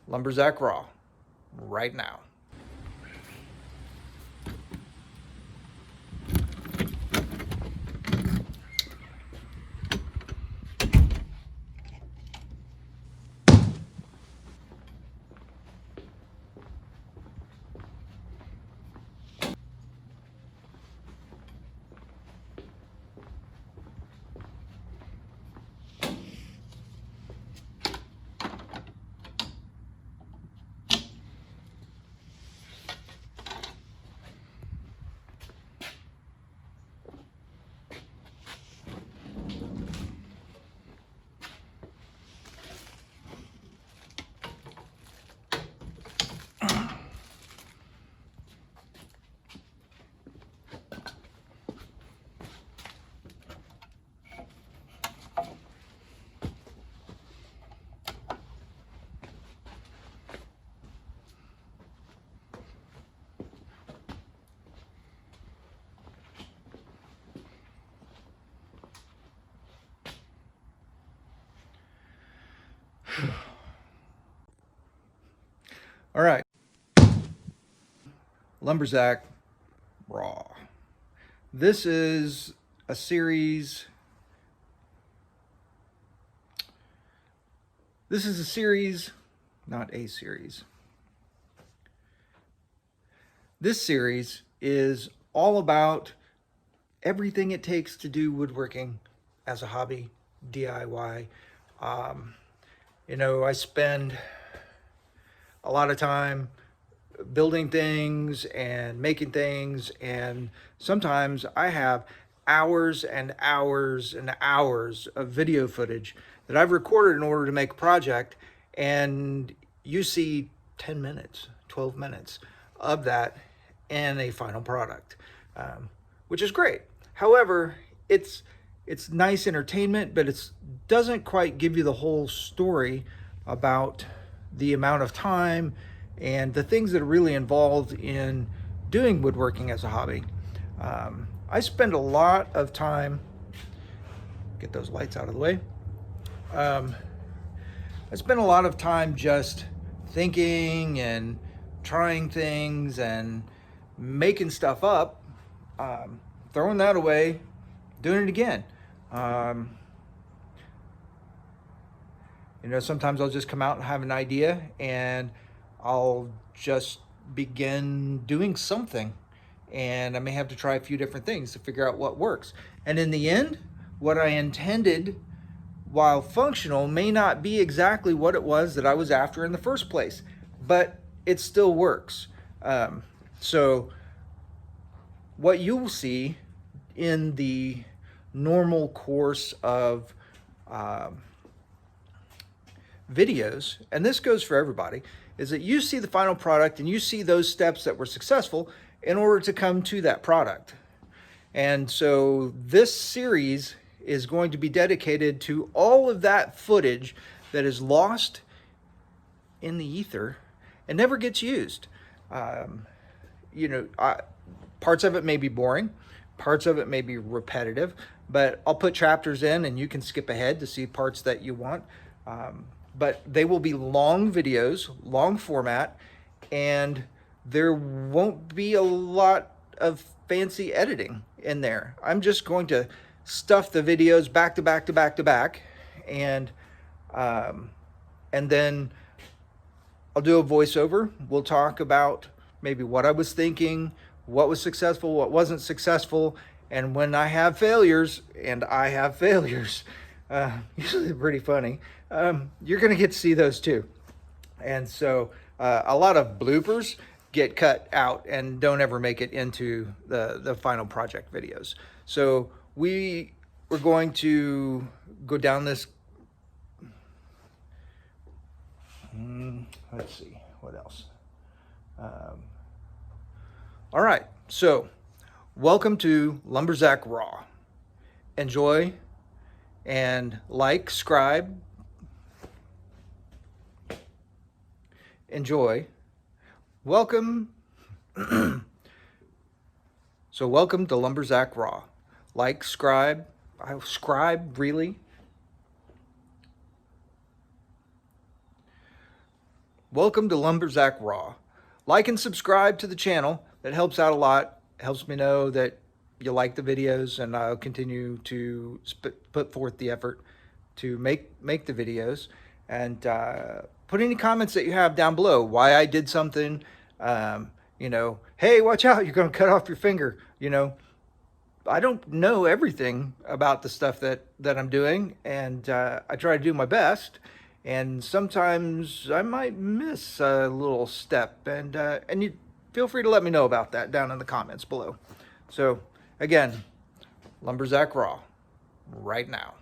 LumberZack Raw right now. All right, LumberZack Raw. This is a series. This is a series, not a series. This series is all about everything it takes to do woodworking as a hobby, DIY. I spend a lot of time building things and making things, and sometimes I have hours and hours and hours of video footage that I've recorded in order to make a project, and you see 10 minutes, 12 minutes of that in a final product, which is great. However, it's nice entertainment, but it doesn't quite give you the whole story about the amount of time and the things that are really involved in doing woodworking as a hobby. I spend a lot of time, get those lights out of the way. I spend a lot of time just thinking and trying things and making stuff up, throwing that away, doing it again. Sometimes I'll just come out and have an idea and I'll just begin doing something, and I may have to try a few different things to figure out what works. And in the end, what I intended, while functional, may not be exactly what it was that I was after in the first place, but it still works. So what you'll see in the normal course of videos, and this goes for everybody, is that you see the final product and you see those steps that were successful in order to come to that product. And so this series is going to be dedicated to all of that footage that is lost in the ether and never gets used. Parts of it may be boring, parts of it may be repetitive, but I'll put chapters in and you can skip ahead to see parts that you want. But they will be long videos, long format, and there won't be a lot of fancy editing in there. I'm just going to stuff the videos back to back to back to back, and then I'll do a voiceover. We'll talk about maybe what I was thinking, what was successful, what wasn't successful, and when I have failures, and I have failures, usually they're pretty funny, you're going to get to see those too. And so a lot of bloopers get cut out and don't ever make it into the final project videos. So we're going to go down this. Let's see, what else? All right, so welcome to LumberZack Raw. Enjoy and like, subscribe. Enjoy. Welcome. So welcome to LumberZack Raw. Like, subscribe. Subscribe, really? Welcome to LumberZack Raw. Like and subscribe to the channel. That helps out a lot. It helps me know that you like the videos, and I'll continue to put forth the effort to make the videos. And put any comments that you have down below. Why I did something. You know, hey, watch out, you're going to cut off your finger. You know, I don't know everything about the stuff that I'm doing, and I try to do my best. And sometimes I might miss a little step, and you feel free to let me know about that down in the comments below. So again, LumberZack Raw, right now.